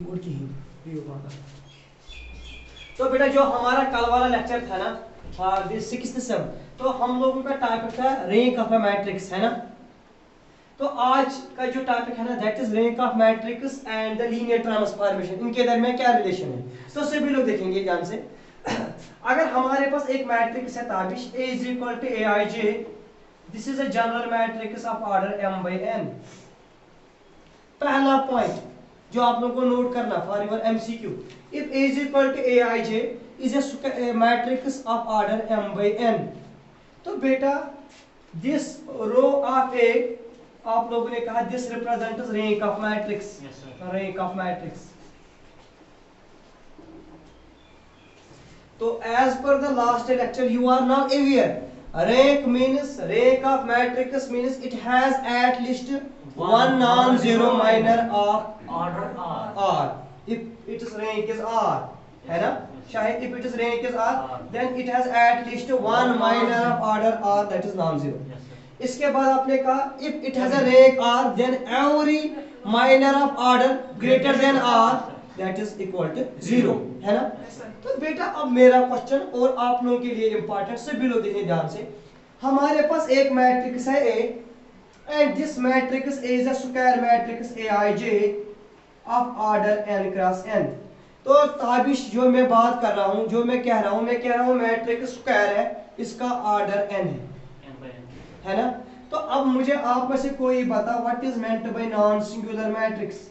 तो बेटा जो हमारा कल वाला लेक्चर था ना, 6th सेम, तो हम लोगों का टॉपिक था रैंक ऑफ अ मैट्रिक्स, है ना। तो आज का जो टॉपिक है ना, that is rank of matrix and the linear transformation. इनके दरमियान क्या रिलेशन है, तो सभी लोग देखेंगे ध्यान से। अगर हमारे पास एक मैट्रिक्स है Tabish A is equal to Aij, this is a general matrix of order m by n। पहला पॉइंट जो आप लोगों को नोट करना फॉर योर MCQ, इफ A is equal to Aij is a matrix of order m by n। तो बेटा this row of A, आप लोगों ने कहा this represents rank of matrix, rank of matrix. तो as per the last lecture you are now aware, rank means rank of matrix means it has at least one non-zero minor of order R if its rank is R, है ना शायद। if its rank is R then it has at least one minor of order R, that is non-zero। इसके बाद आपने कहा if it has a rank R then every minor of order greater than R that is equal to 0, है ना। तो बेटा अब मेरा क्वेश्चन और आप लोगों के लिए इंपॉर्टेंट, सभी लोग देखें ध्यान से। हमारे पास एक मैट्रिक्स है A and this matrix A is a square matrix Aij of order n cross n। तो ताबिश जो मैं बात कर रहा हूं, जो मैं कह रहा हूं मैट्रिक्स स्क्वायर है, इसका ऑर्डर n है ना। तो अब मुझे आप में से कोई बता what is meant by non singular matrix.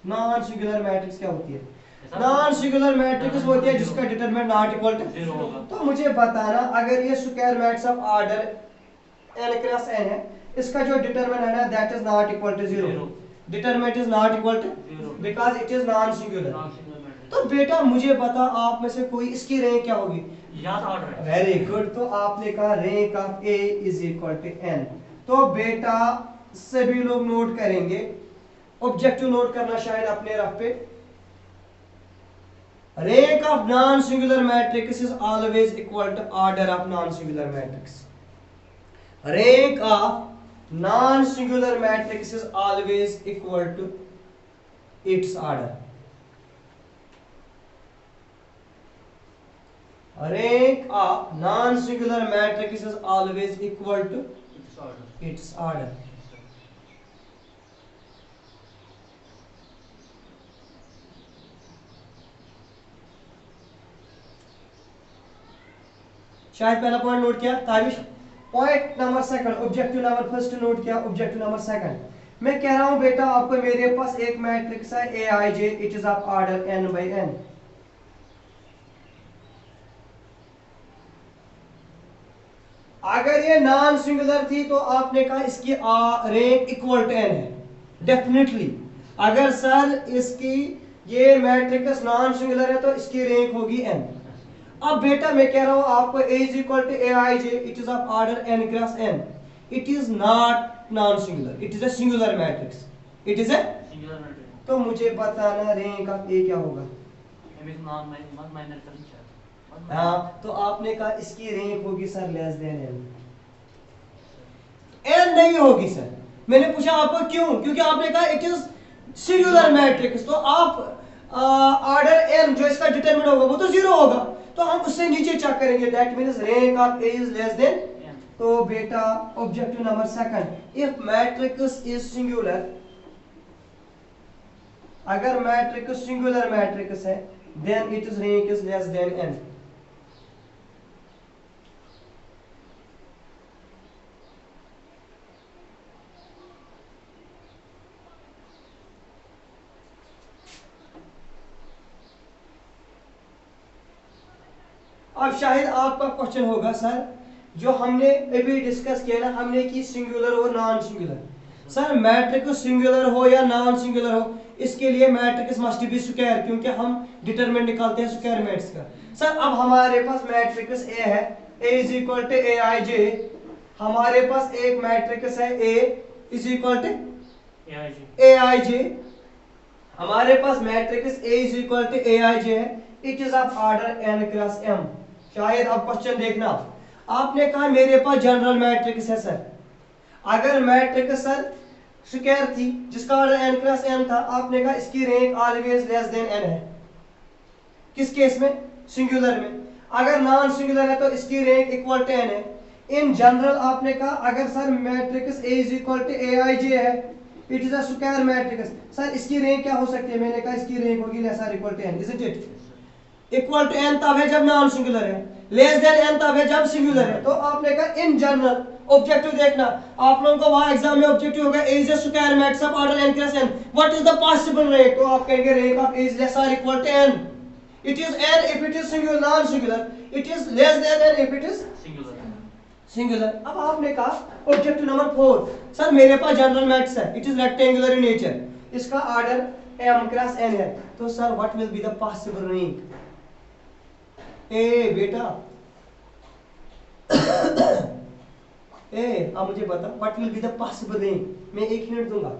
Non singular matrix क्या होती है? नॉन सिंगुलर मैट्रिक्स होती है जिसका डिटरमिनेंट नॉट इक्वल टू 0 होगा। तो मुझे बताना अगर ये square matrix of order n cross n है, इसका जो डिटरमिनेंट है that is not equal to 0, determinant is not equal to 0 because it is non singular. तो बेटा मुझे बता आप में से कोई इसकी रैंक क्या होगी? याद ऑर्डर है। Very good. तो आपने कहा rank of A is equal to n। तो बेटा सभी लोग नोट करेंगे, ऑब्जेक्टिव नोट करना शायद अपने रफ पे। rank of non-singular matrix is always equal to order of non-singular matrix। rank of non-singular matrix is always equal to its order। rank of non-singular matrix is always equal to its order। शायद पहला point note किया Tabish. Point number second, objective number first note किया, objective number second मैं कह रहा हूं बेटा आपको मेरे पास एक मैट्रिक्स है Aij, it is of order n by n। अगर ये नॉन सिंगुलर थी तो आपने कहा इसकी रैंक इक्वल टू n है डेफिनेटली। अगर सर इसकी ये मैट्रिक्स नॉन सिंगुलर है तो इसकी रैंक होगी n। अब बेटा मैं कह रहा हूं आपको A is equal to Aij, it is of order n cross n, it is not non-singular, it is a singular matrix, it is a singular matrix। तो मुझे बताना रैंक ऑफ A क्या होगा? हाँ, तो आपने कहा इसकी रैंक होगी sir less than n। n नहीं होगी सर। मैंने पूछा आपको क्यों, क्योंकि आपने कहा इट इज सिंगुलर मैट्रिक्स, तो आप ऑर्डर n जो इसका डिटरमिनेंट होगा वो तो 0 होगा, तो हम उससे नीचे चेक करेंगे, that means rank of A is less than. तो बेटा objective number second, if matrix is singular, अगर मैट्रिक्स सिंगुलर मैट्रिक्स है then it is rank is less than n। अब शायद आपका क्वेश्चन होगा सर जो हमने अभी डिस्कस किया ना, हमने की सिंगुलर और non singular. Sir matrix singular हो या नॉन सिंगुलर हो, इसके लिए मैट्रिक्स मस्ट बी स्क्वायर, क्योंकि हम डिटरमिनेंट निकालते हैं स्क्वायर मैट्रिक्स का। सर अब हमारे पास मैट्रिक्स A है, A is equal to Aij। हमारे पास एक मैट्रिक्स है A is equal to Aij। हमारे पास matrix A is equal to Aij है, it is of order n cross m। शायद अब क्वेश्चन देखना, आपने कहा मेरे पास जनरल मैट्रिक्स है सर। अगर मैट्रिक्स सर स्क्वायर थी जिसका ऑर्डर n क्रॉस n था, आपने कहा इसकी rank always less than n है। किस केस में? सिंगुलर में। अगर नॉन सिंगुलर है तो इसकी रैंक इक्वल टू n है। इन जनरल आपने कहा अगर sir matrix A is equal to Aij है, it is a square matrix, sir इसकी रैंक क्या हो सकती है? मैंने कहा इसकी रैंक होगी less or equal to n, isn't it? Equal to n तब है जब नॉन सिंगुलर है, लेस देन n तब है जब सिंगुलर है। तो आपने कहा इन जनरल ऑब्जेक्टिव देखना, आप लोगों को वहां एग्जाम में ऑब्जेक्टिव होगा A is a square matrix of order n cross n, what is the possible rank? तो आप कहेंगे rank of A is less or equal to n। It is n if it is singular, non singular, it is less than n if it is singular। अब आपने कहा objective number 4, sir मेरे पास general matrix है, it is rectangular in nature, इसका order m cross n है, तो sir what will be the possible rank? ए बेटा अब मुझे बता what will be the possible rank. मैं एक हिंट दूंगा,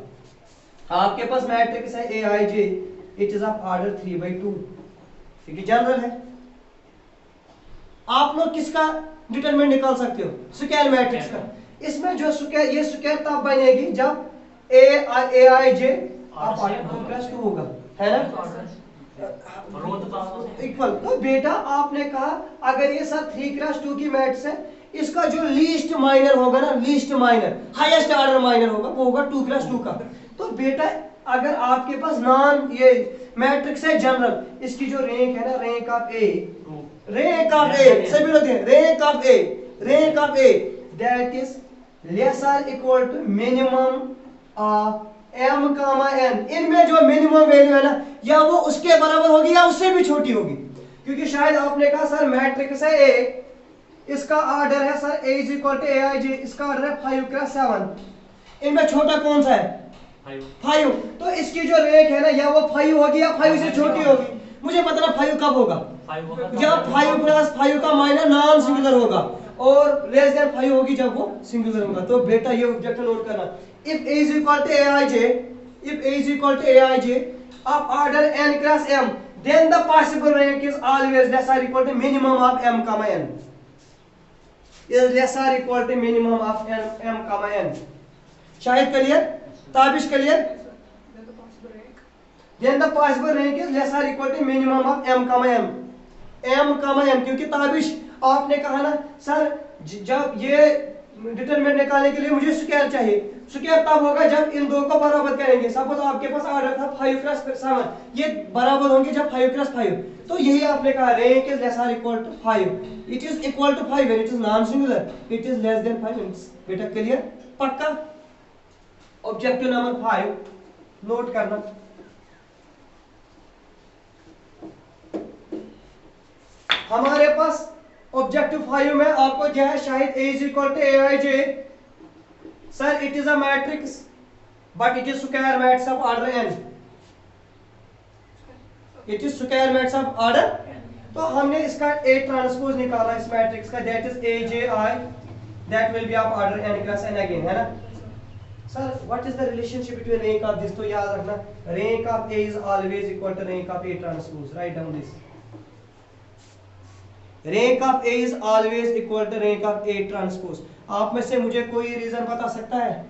आपके पास मैट्रिक्स है Aij, it is of order 3/2, क्योंकि जनरल है। आप लोग किसका डिटरमिनेंट निकाल सकते हो? स्क्वायर मैट्रिक्स का। इसमें जो स्क्वायर, ये स्क्वायर तब बनेगी जब Aij आप ऑर्डर 2/2 होगा, है ना? इक्वल। तो बेटा आपने कहा अगर ये सर 3/2 की मैट्रिक्स है, इसका जो लीस्ट माइनर होगा ना, least minor, highest order minor होगा, वो होगा 2/2 का। तो बेटा अगर आपके पास नॉन ये मैट्रिक्स है जनरल, इसकी जो रैंक है ना, rank of A, rank of A, सभी लोग हैं, rank of A, rank of A that is less or equal to minimum of m, n। इनमें जो मिनिमम वैल्यू है ना, या वो उसके बराबर होगी या उससे भी छोटी होगी, क्योंकि शायद आपने कहा सर मैट्रिक्स है A, इसका ऑर्डर है sir A is equal to Aij, इसका ऑर्डर है 5/7, इनमें छोटा कौन सा है? 5। तो इसकी जो रैंक है ना, या वो 5 होगी या 5 से छोटी होगी। मुझे पता ना 5 कब होगा? जब 5+5 का माइनर नॉन सिंगुलर होगा, और लेस देन 5 होगी जब वो सिंगुलर होगा। तो बेटा ये ऑब्जेक्टिव नोट करना, if A is equal to Aij, if A is equal to Aij of order n cross m, then the possible rank is always less or equal to minimum of m, n is less or equal to minimum of m, n। शायद clear? Tabish clear? Then the possible rank is less or equal to minimum of m, m, क्योंकि ताबिश आपने कहा ना sir जब ये determinant निकालने के लिए मुझे स्क्वायर चाहिए, स्क्वायर तब होगा जब इन दो को बराबर करेंगे। सपोज आपके पास ऑर्डर था 5/7, ये बराबर होंगे जब 5/5, तो यही आपने कहा रैंक इज लेस और equal to 5, it is equal to 5 when it is non singular, it is less than 5। बेटा क्लियर? पक्का? ऑब्जेक्टिव नंबर 5 नोट करना, हमारे पास ऑब्जेक्टिव 5 में आपको जो है शायद A is equal to Aij, sir it is a matrix but it is square matrix of order n, it is square matrix of order. तो हमने इसका A ट्रांसपोज निकाला इस मैट्रिक्स का, that is Aj, that will be of order n cross n again, है ना? Sir what is the relationship between rank of this? तो याद रखना rank of A is always equal to rank of A transpose, write down this, rank of A is always equal to rank of A transpose. आप में से मुझे कोई reason बता सकता है?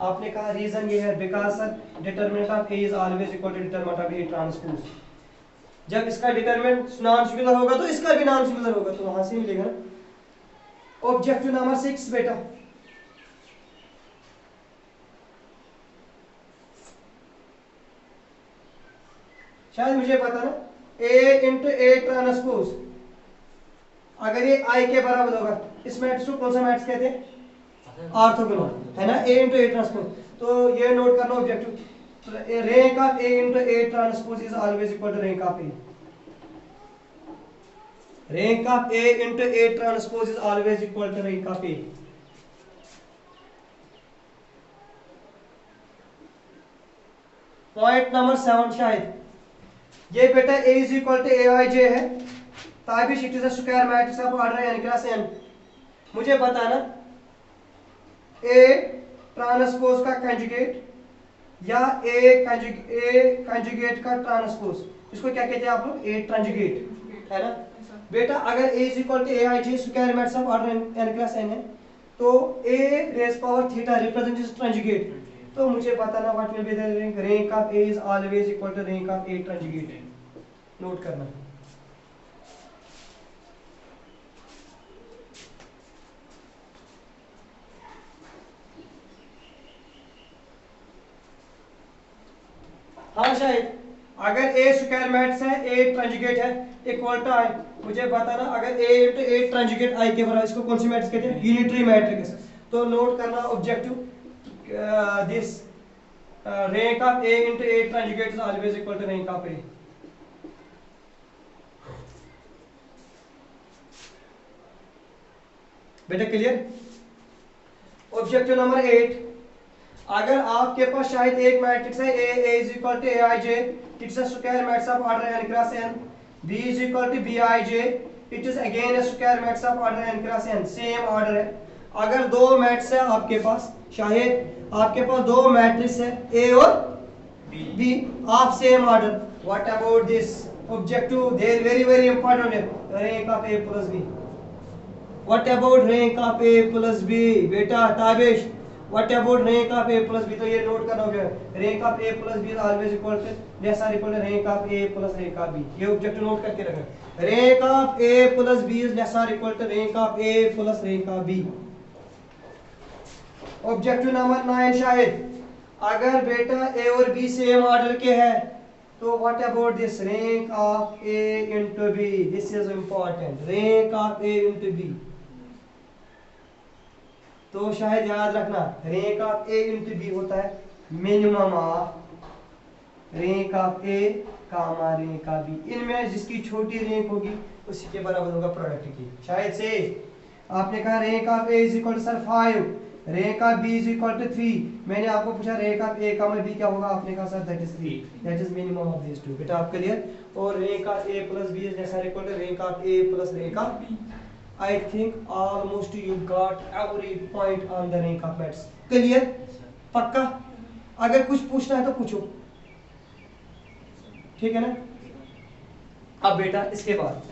आपने कहा रीजन ये है because sir determinant of A is always equal to determinant of A transpose. जब इसका डिटरमिनेंट नॉन सिंगुलर होगा तो इसका भी नॉन सिंगुलर होगा, तो वहां से मिलेगा ना। ऑब्जेक्टिव नंबर 6 बेटा, शायद मुझे पता ना, A into A ट्रांसपोज अगर ये I के बराबर होगा, इस मैट्रिक्स को कौन सा मैट्रिक्स कहते हैं? ऑर्थोगोनल, है ना? A into A transpose. तो ये नोट करना objective, rank of A into A transpose is always equal to rank of A, rank of A into A transpose is always equal to rank of A। Point number 7 शायद ये बेटा A is equal to Aij है, Tabish it is a square matrix of order n cross n। मुझे बताना A transpose का conjugate या A conjugate का transpose, इसको क्या कहते हैं आप लोग? A ट्रांजुगेट, है ना? बेटा अगर A is equal to Aij square matrix of order n cross n है, तो a raise power theta represent is conjugate, तो मुझे बताना what will be the rank, rank of a is always equal to rank of a conjugate, note करना। हाँ शायद अगर a square matrix है, a कंजुगेट है इक्वल टू i, मुझे बताना अगर a into a conjugate i के बराबर, इसको कौन सी मैट्रिक्स कहते हैं, यूनिटरी मैट्रिक्स। तो नोट करना objective this rank of a into a conjugate is always equal to rank of a। बेटा क्लियर। ऑब्जेक्टिव नंबर 8, अगर आपके पास शायद एक मैट्रिक्स है a is equal to aij, it's a square matrix of order n cross n, b is equal to bij, it is again a square matrix of order n cross n, same order है। अगर दो matrix है आपके पास, शायद आपके पास दो matrix है a और b of same order, what about this objective, they are very very important, rank of a plus b, what about rank of a plus b, बेटा Tabish what about rank of a plus b, तो ये note करना होगा, rank of a plus b is always equal to less or equal to rank of a plus rank of b, ये objective note करके रखना, rank of a plus b is less or equal to rank of a plus rank of b। Objective number 9 शायद अगर बेटा a और b same order के है, तो what about this rank of a into b, this is important, rank of a into b, तो शायद याद रखना rank of a into b होता है minimum of rank of a comma rank of b, इनमें जिसकी छोटी रैंक होगी उसी के बराबर होगा प्रोडक्ट की। शायद से आपने कहा rank of a is equal to sir 5, rank of b is equal to 3, मैंने आपको पूछा rank of a comma b क्या होगा, आपने कहा sir that is 3, that is minimum of this two, बेटा आप क्लियर। और rank of a plus b is less or equal to rank of a plus rank of b। I think almost you got every point on the rank of maths, clear, पक्का। अगर कुछ पूछना है तो पूछो, ठीक है ना। अब बेटा इसके बाद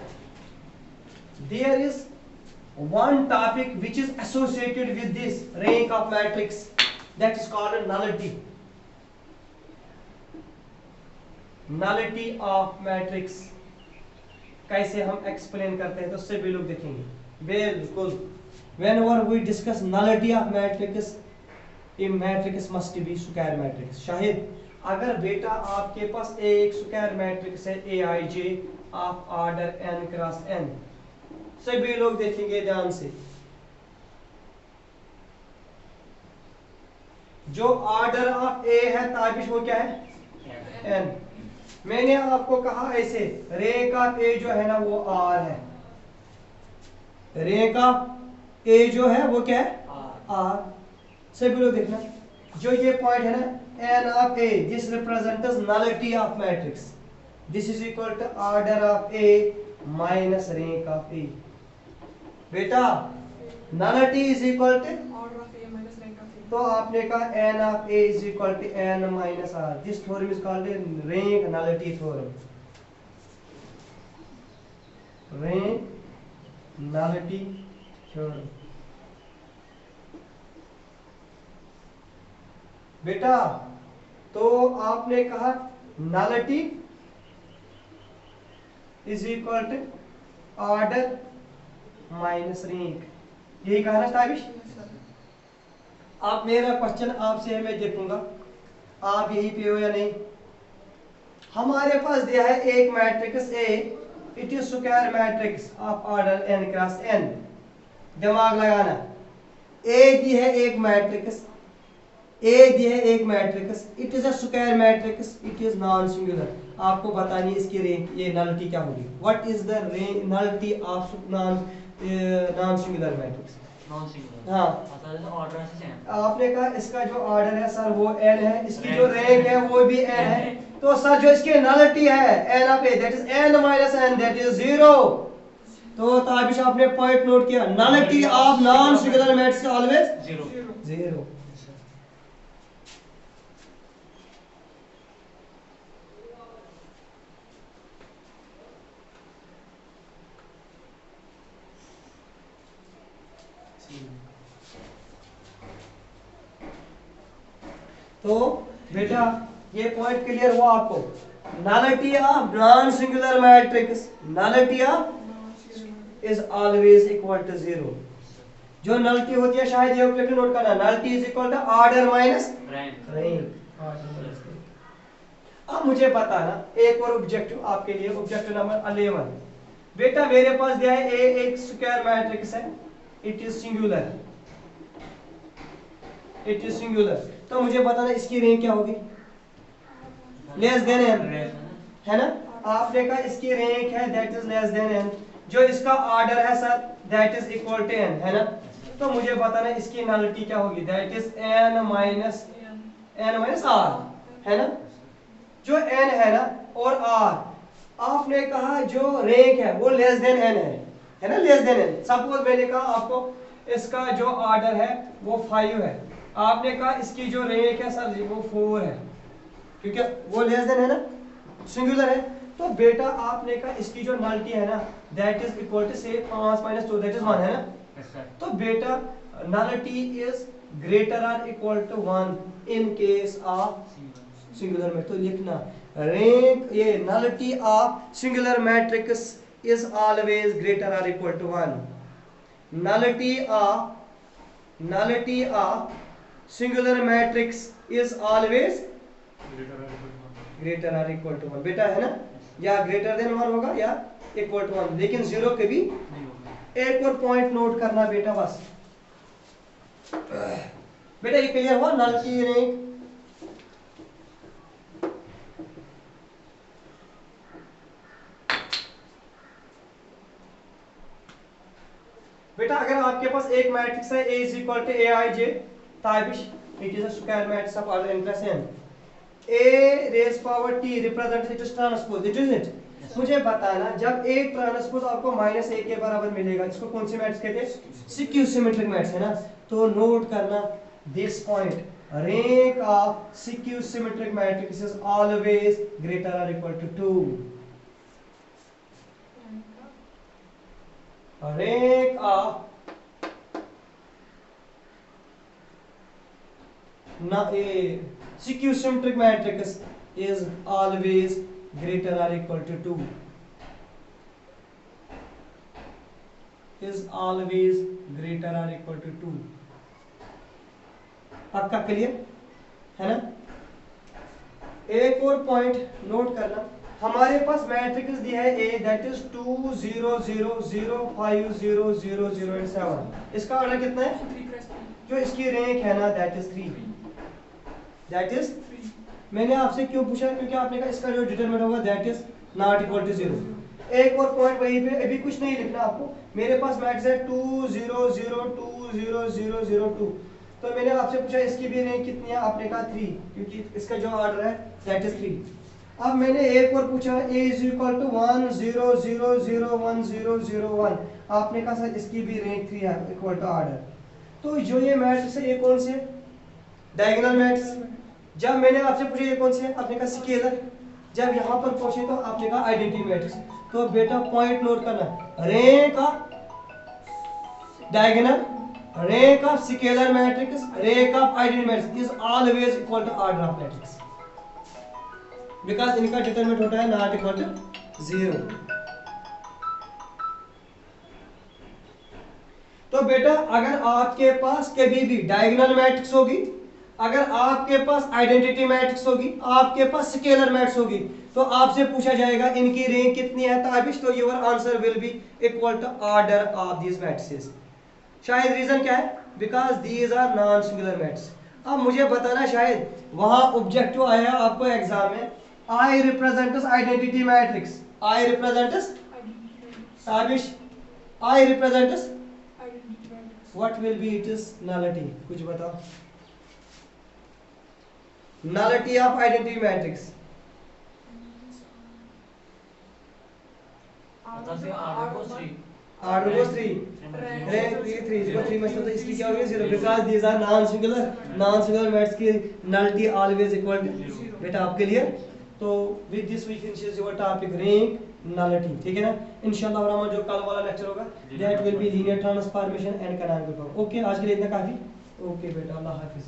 there is one topic which is associated with this rank of matrix, that is called nullity, nullity of matrix। कैसे हम एक्सप्लेन करते हैं तो सभी लोग देखेंगे, बिल्कुल whenever we discuss nullity of matrix, a matrix must be square matrix। Shahid अगर बेटा आपके पास एक स्क्वायर मैट्रिक्स है aij of order n cross n, सभी लोग देखेंगे ध्यान से, जो ऑर्डर ऑफ a है ताबिश वो क्या है n, मैंने आपको कहा ऐसे रैंक ऑफ a जो है ना वो r है, रैंक ऑफ a जो है वो क्या है r, सभी लोग देखना, जो ये पॉइंट है ना n of a, this represents nullity of matrix, this is equal to order of a minus rank of a, बेटा nullity is equal to order of a minus rank of a, तो आपने कहा n of a is equal to n minus r, this theorem is called a rank nullity theorem, rank nullity theorem। बेटा तो आपने कहा nullity is equal to order minus rank, यही कहा ना ताबिश। अब मेरा क्वेश्चन आपसे है, मैं देखूंगा आप यही पे हो या नहीं। हमारे पास दिया है एक matrix A, it is square matrix of order n cross n, दिमाग लगाना, A दी है एक मैट्रिक्स, A दी है एक matrix, it is a square matrix, it is non singular, आपको बतानी है इसकी रैंक, ये नलिटी क्या होगी, what is the nullity of non singular matrix, non singular, हाँ मतलब ऑर्डर से सेम, आपने कहा इसका जो ऑर्डर है सर वो n है, इसकी जो रैंक है वो भी n है, तो सर जो इसकी नलिटी है n of a that is n minus n that is 0, तो ताबिश आपने पॉइंट नोट किया, nullity of non singular matrix always 0। तो बेटा ये पॉइंट क्लियर हुआ आपको। Nullity of non singular matrix, nullity of is always equal to 0। जो nullity होती है शायद ये ऑब्जेक्टिव नोट करना, nullity is equal to order minus rank. अब मुझे बताना एक और ऑब्जेक्टिव आपके लिए, ऑब्जेक्टिव नंबर 11। बेटा मेरे पास दिया है ए एक स्क्वायर मैट्रिक्स है, it is singular, it is singular. तो मुझे बताना इसकी रैंक क्या होगी, लेस देन n, है ना। आपने कहा इसकी रैंक है that is less than n, जो इसका ऑर्डर है sir that is equal to n, है ना। तो मुझे बताना इसकी नलिटी क्या होगी, that is n minus r, है ना। जो n है ना और r, आपने कहा जो रैंक है वो लेस देन n है ना, लेस देन n। सपोज मैंने कहा आपको इसका जो ऑर्डर है वो 5 है, आपने कहा इसकी जो रैंक है सर वो 4 है, क्योंकि वो लेस देन है ना, सिंगुलर है। तो बेटा आपने कहा इसकी जो नलिटी है ना दैट इज इक्वल टू से 5 - 2 दैट इज 1, है ना। तो बेटा nullity is greater or equal to 1 in case of singular में। तो लिखना रैंक, ये nullity of singular matrix is always greater or equal to 1। Nullity of singular matrix is always greater or equal to 1। बेटा है ना, या greater than 1 होगा या इक्वल टू 1, लेकिन 0 कभी। एक और पॉइंट नोट करना बेटा बस। बेटा ये क्लियर हुआ नल की रैंक। बेटा अगर आपके पास एक मैट्रिक्स है A is equal to Aij Tabish, it is a square matrix of order n plus n, A raised power t represents its transpose, it is it। मुझे बताना जब A ट्रांसपोज आपको -a के बराबर मिलेगा, इसको कौन सी मैट्रिक्स कहते हैं, सिक्यू सिमेट्रिक मैट्रिक्स, है ना। तो नोट करना this point, rank of skew symmetric matrix is always greater और equal to 2। rank of a symmetric matrix is always greater or equal to 2, is always greater or equal to 2। आपका clear है ना। एक और point note करना, हमारे पास matrix दिया है A दैट इज 2 0 0 0 5 0 0 0 एंड 7। इसका ऑर्डर कितना है, जो इसकी रैंक है ना दैट इज 3, दैट इज 3। मैंने आपसे क्यों पूछा, क्योंकि आपने कहा इसका जो डिटरमिनेंट होगा that is not equal to 0। एक और पॉइंट वहीं पे, अभी कुछ नहीं लिखना आपको। मेरे पास मैट्रिक्स है 2 0 0 2 0 0 0 2, तो मैंने आपसे पूछा इसकी भी रैंक कितनी है, आपने कहा 3, क्योंकि इसका जो ऑर्डर है दैट इज 3। अब मैंने एक और पूछा A is equal to 1 0 0 0 1 0 0 1, आपने कहा सर इसकी भी रैंक 3 है इक्वल टू ऑर्डर। तो जो ये मैट्रिक्स है ये कौन से, डायगोनल मैट्रिक्स। जब मैंने आपसे पूछा ये कौन से है, आपने कहा स्केलर। जब यहाँ पर पूछे तो आपने कहा आइडेंटिटी मैट्रिक्स। तो बेटा पॉइंट नोट करना, rank of diagonal, rank of scalar matrix, rank of identity matrix is always equal to order of matrix, because इनका डिटरमिनेंट होता है नॉट इक्वल टू 0। तो बेटा अगर आपके पास कभी भी डायगोनल मैट्रिक्स होगी, अगर आपके पास आइडेंटिटी मैट्रिक्स होगी, आपके पास स्केलर मैट्रिक्स होगी, तो आपसे पूछा जाएगा इनकी रैंक कितनी है ताबिश, तो your answer will be equal to order of these matrices. शायद रीजन क्या है, because these are non singular matrix. अब मुझे बताना, शायद वहां ऑब्जेक्टिव आया आपको एग्जाम में, I represents identity matrix, I represents Tabish, I represents what will be its nullity, कुछ बताओ। nullity of identity matrix, order was 3, rank 3 इसको 3 में तो इसकी क्या होगी 0, because these are non singular matrix की nullity always equal to 0। बेटा आपके लिए तो with this we finish your topic rank nullity, ठीक है ना। इंशाल्लाह और हमारा जो कल वाला लेक्चर होगा that will be linear transformation and canonical form। Okay, आज के लिए इतना काफी। ओके बेटा, अल्लाह हाफिज।